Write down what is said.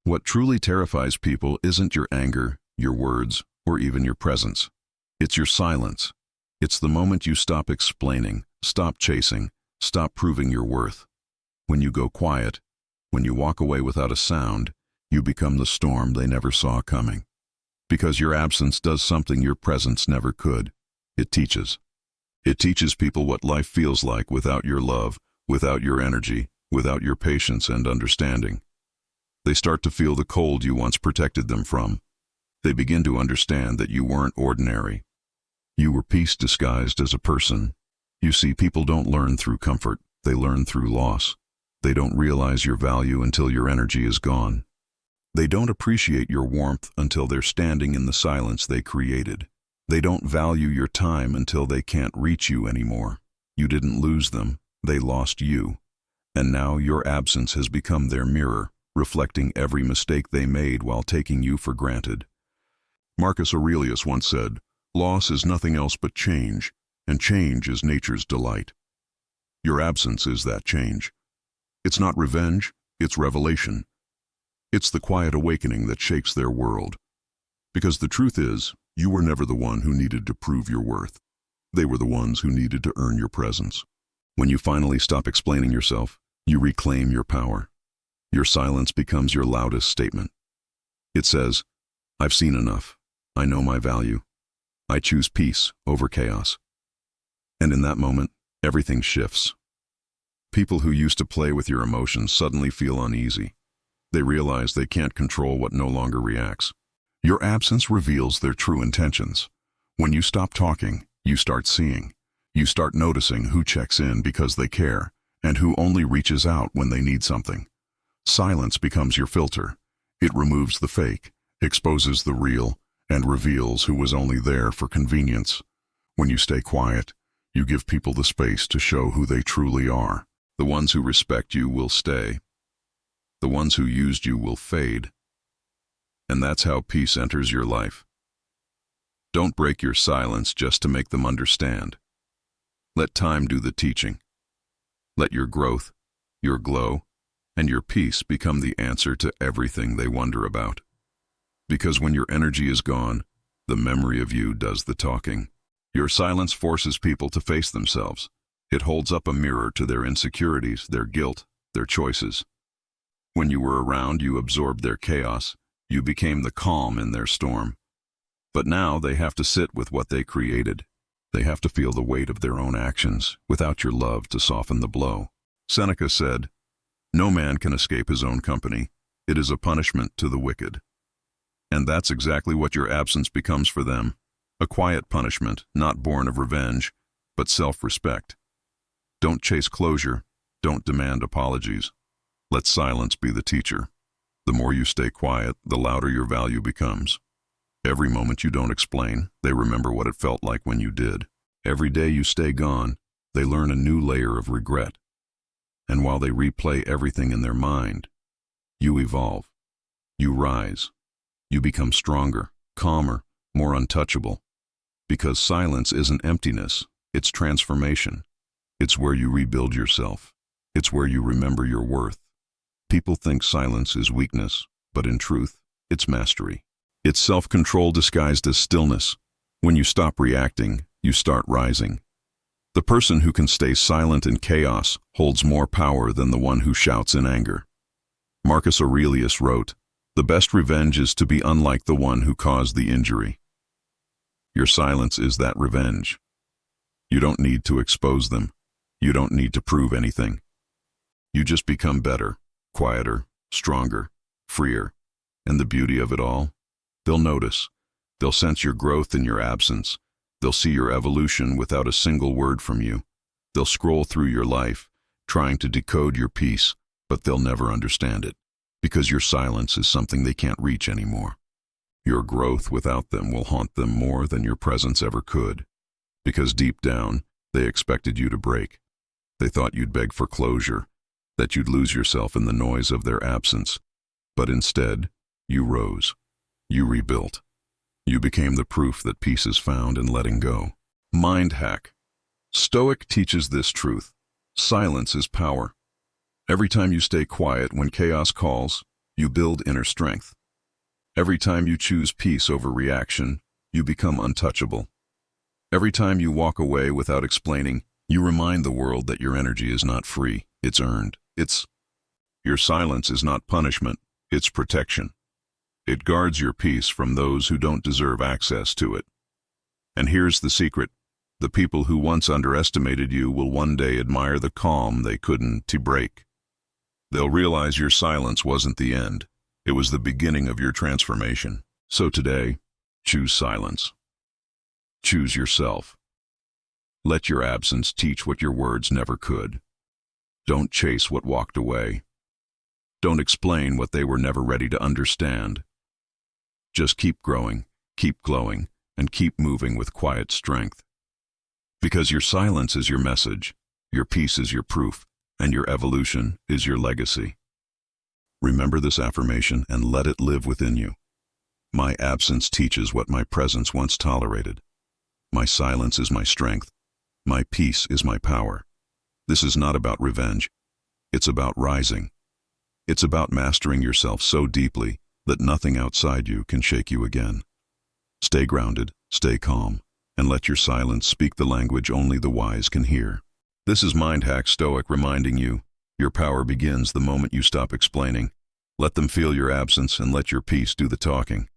What truly terrifies people isn't your anger, your words, or even your presence. It's your silence. It's the moment you stop explaining, stop chasing, stop proving your worth. When you go quiet, when you walk away without a sound, you become the storm they never saw coming. Because your absence does something your presence never could. It teaches. It teaches people what life feels like without your love, without your energy, without your patience and understanding. They start to feel the cold you once protected them from. They begin to understand that you weren't ordinary. You were peace disguised as a person. You see, people don't learn through comfort, they learn through loss. They don't realize your value until your energy is gone. They don't appreciate your warmth until they're standing in the silence they created. They don't value your time until they can't reach you anymore. You didn't lose them, they lost you. And now your absence has become their mirror, reflecting every mistake they made while taking you for granted. Marcus Aurelius once said, "Loss is nothing else but change, and change is nature's delight." Your absence is that change. It's not revenge, it's revelation. It's the quiet awakening that shakes their world. Because the truth is, you were never the one who needed to prove your worth. They were the ones who needed to earn your presence. When you finally stop explaining yourself, you reclaim your power. Your silence becomes your loudest statement. It says, "I've seen enough. I know my value. I choose peace over chaos." And in that moment, everything shifts. People who used to play with your emotions suddenly feel uneasy. They realize they can't control what no longer reacts. Your absence reveals their true intentions. When you stop talking, you start seeing. You start noticing who checks in because they care, and who only reaches out when they need something. Silence becomes your filter. It removes the fake, exposes the real, and reveals who was only there for convenience. When you stay quiet, you give people the space to show who they truly are. The ones who respect you will stay. The ones who used you will fade. And that's how peace enters your life. Don't break your silence just to make them understand. Let time do the teaching. Let your growth, your glow, and your peace become the answer to everything they wonder about. Because when your energy is gone, the memory of you does the talking. Your silence forces people to face themselves. It holds up a mirror to their insecurities, their guilt, their choices. When you were around, you absorbed their chaos. You became the calm in their storm. But now they have to sit with what they created. They have to feel the weight of their own actions without your love to soften the blow. Seneca said, "No man can escape his own company. It is a punishment to the wicked." And that's exactly what your absence becomes for them. A quiet punishment, not born of revenge, but self-respect. Don't chase closure. Don't demand apologies. Let silence be the teacher. The more you stay quiet, the louder your value becomes. Every moment you don't explain, they remember what it felt like when you did. Every day you stay gone, they learn a new layer of regret. And while they replay everything in their mind, you evolve. You rise. You become stronger, calmer, more untouchable. Because silence isn't emptiness, it's transformation. It's where you rebuild yourself. It's where you remember your worth. People think silence is weakness, but in truth, it's mastery. It's self-control disguised as stillness. When you stop reacting, you start rising. The person who can stay silent in chaos holds more power than the one who shouts in anger. Marcus Aurelius wrote, "The best revenge is to be unlike the one who caused the injury." Your silence is that revenge. You don't need to expose them. You don't need to prove anything. You just become better, quieter, stronger, freer. And the beauty of it all? They'll notice. They'll sense your growth in your absence. They'll see your evolution without a single word from you. They'll scroll through your life, trying to decode your peace, but they'll never understand it, because your silence is something they can't reach anymore. Your growth without them will haunt them more than your presence ever could, because deep down, they expected you to break. They thought you'd beg for closure, that you'd lose yourself in the noise of their absence. But instead, you rose. You rebuilt. You became the proof that peace is found in letting go. Mind hack. Stoic teaches this truth. Silence is power. Every time you stay quiet when chaos calls, you build inner strength. Every time you choose peace over reaction, you become untouchable. Every time you walk away without explaining, you remind the world that your energy is not free, it's earned. Your silence is not punishment, it's protection. It guards your peace from those who don't deserve access to it. And here's the secret. The people who once underestimated you will one day admire the calm they couldn't break. They'll realize your silence wasn't the end. It was the beginning of your transformation. So today, choose silence. Choose yourself. Let your absence teach what your words never could. Don't chase what walked away. Don't explain what they were never ready to understand. Just keep growing, keep glowing, and keep moving with quiet strength. Because your silence is your message, your peace is your proof, and your evolution is your legacy. Remember this affirmation and let it live within you. My absence teaches what my presence once tolerated. My silence is my strength. My peace is my power. This is not about revenge. It's about rising. It's about mastering yourself so deeply that nothing outside you can shake you again. Stay grounded, stay calm, and let your silence speak the language only the wise can hear. This is Mind Hack Stoic reminding you, your power begins the moment you stop explaining. Let them feel your absence and let your peace do the talking.